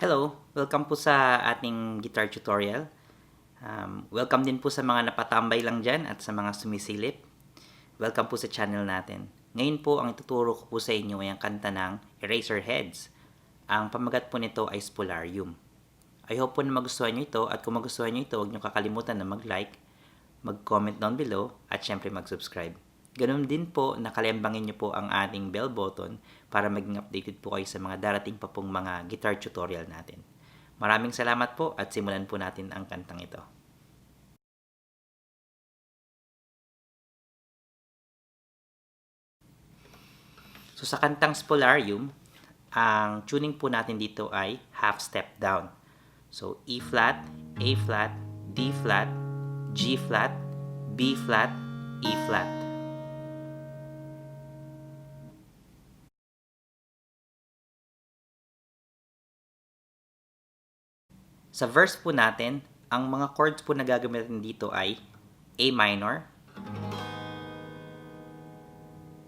Hello! Welcome po sa ating guitar tutorial. Welcome din po sa mga napatambay lang dyan at sa mga sumisilip. Welcome po sa channel natin. Ngayon po, ang ituturo ko po sa inyo ay ang kanta ng Eraserheads. Ang pamagat po nito ay Spolarium. I hope po na magustuhan nyo ito, at kung magustuhan nyo ito, huwag nyo kakalimutan na mag-like, mag-comment down below, at syempre mag-subscribe. Ganun din po, nakalembangin nyo po ang ating bell button para maging updated po kayo sa mga darating pa pong mga guitar tutorial natin. Maraming salamat po at simulan po natin ang kantang ito. So sa kantang Spolarium, ang tuning po natin dito ay half step down. So E flat, A flat, D flat, G flat, B flat, E flat. Sa verse po natin, ang mga chords po na gagamitin dito ay A minor,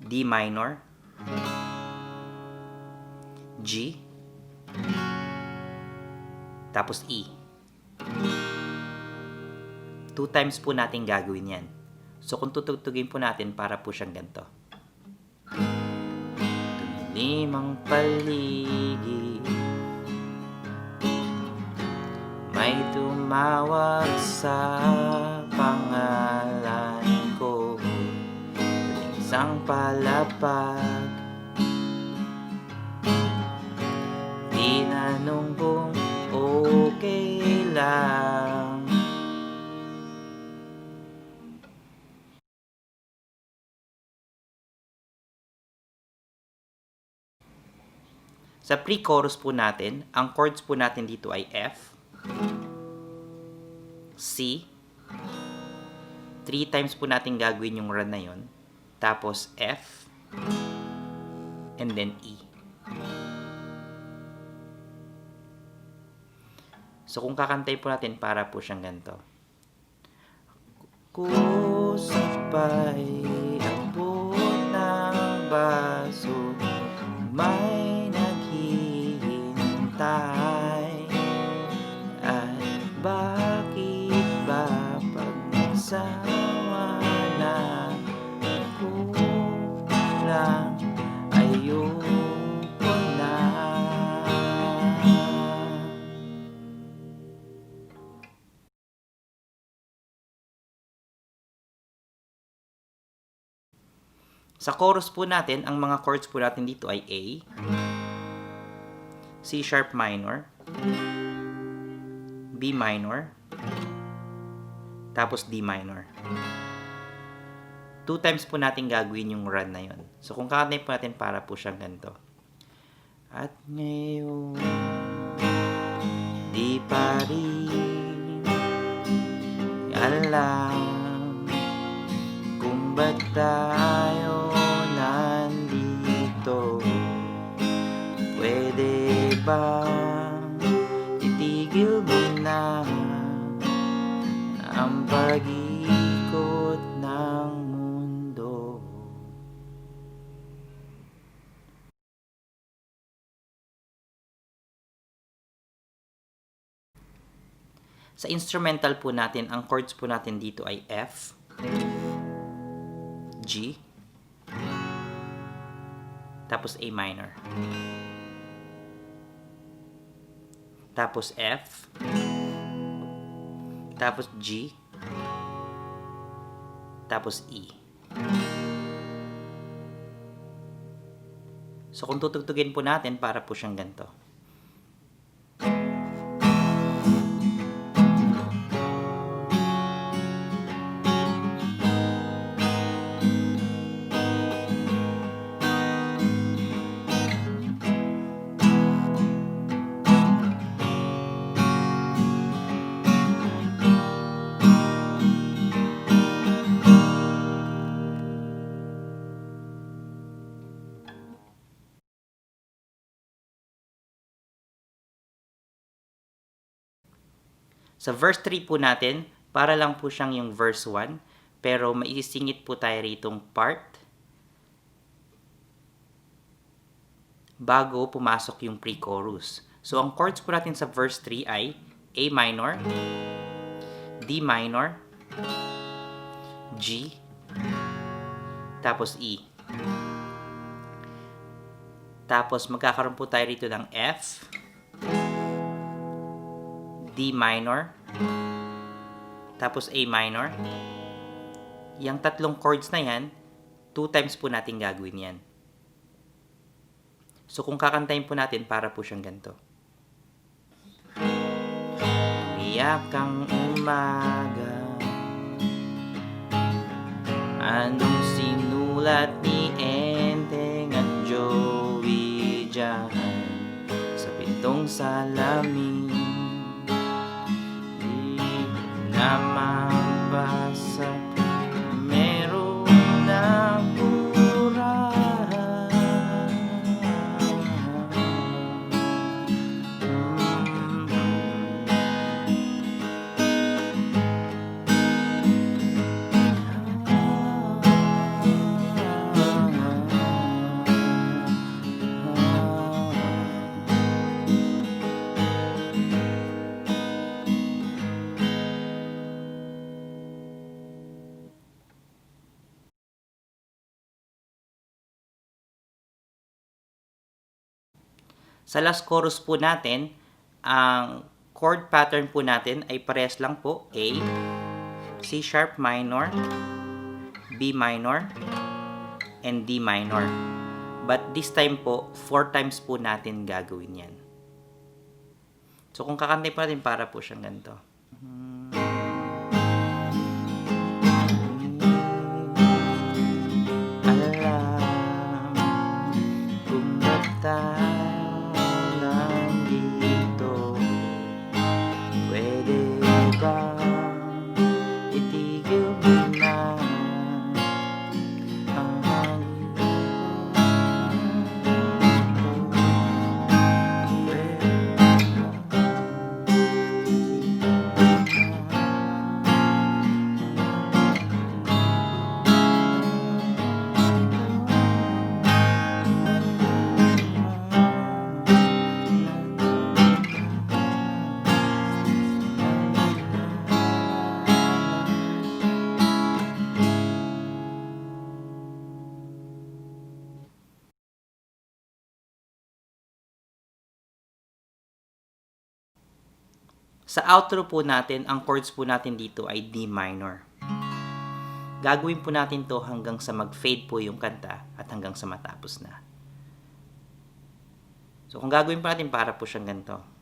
D minor, G, tapos E. 2 times po natin gagawin yan. So kung tutugtugin po natin, para po siyang ganito. Tumilim ang paligid, may tumawag sa pangalan ko, isang palapag, tinanong kung okay lang. Sa pre-chorus po natin, ang chords po natin dito ay F, C, 3 times po natin gagawin yung run na yun, tapos F, and then E. So kung kakantay po natin, para po siyang ganito. Kusapay abot ng baso, may naghihintay, at bakit ba pag nagsawa na ako lang, ayoko na. Sa chorus po natin, ang mga chords po natin dito ay A, C sharp minor, B minor, tapos D minor. 2 times po natin gagawin yung run na yun. So kung kakantay po natin, para po siyang ganito. At ngayon, di pa rin alam kung ba't tayo nandito. Pwede bang itigil mo na ang pag-ikot ng mundo? Sa instrumental po natin, ang chords po natin dito ay F, G, tapos A minor, tapos F, tapos G, tapos E. So kung tutugtugin po natin, para po siyang ganito. Sa verse 3 po natin, para lang po siyang yung verse 1, pero maisisingit po tayo ritong part bago pumasok yung pre-chorus. So, ang chords po natin sa verse 3 ay A minor, D minor, G, tapos E. Tapos, magkakaroon po tayo rito ng F, D minor, tapos A minor. Yang tatlong chords na yan, 2 times po natin gagawin yan. So, kung kakantayin po natin, para po siyang ganito. Umiyak ang umaga, anong sinulat ni Enteng at Joey dyan sa pintong salamin? Di na mabasa, meron na pura. Sa last chorus po natin, ang chord pattern po natin ay parehas lang po. A, C sharp minor, B minor, and D minor. But this time po, 4 times po natin gagawin yan. So kung kakantay po natin, para po siyang ganito. Alam kung ba't sa outro po natin, ang chords po natin dito ay D minor. Gagawin po natin to hanggang sa mag-fade po yung kanta at hanggang sa matapos na. So kung gagawin po natin, para po siyang ganito.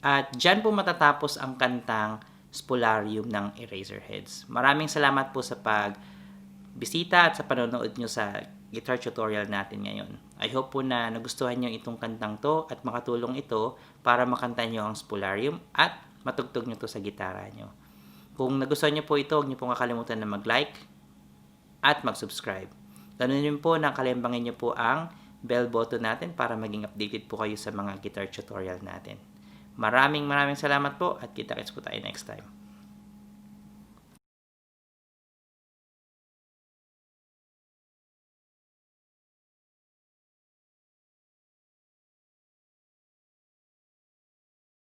At dyan po matatapos ang kantang Spolarium ng Eraserheads. Maraming salamat po sa pagbisita at sa panonood nyo sa guitar tutorial natin ngayon. I hope po na nagustuhan nyo itong kantang to at makatulong ito para makanta nyo ang Spolarium at matugtog nyo to sa gitara nyo. Kung nagustuhan nyo po ito, huwag nyo pong kakalimutan na mag-like at mag-subscribe. Ganun din po na kalimbangin nyo po ang bell button natin para maging updated po kayo sa mga guitar tutorial natin. Maraming salamat po at kita-kits po tayo next time.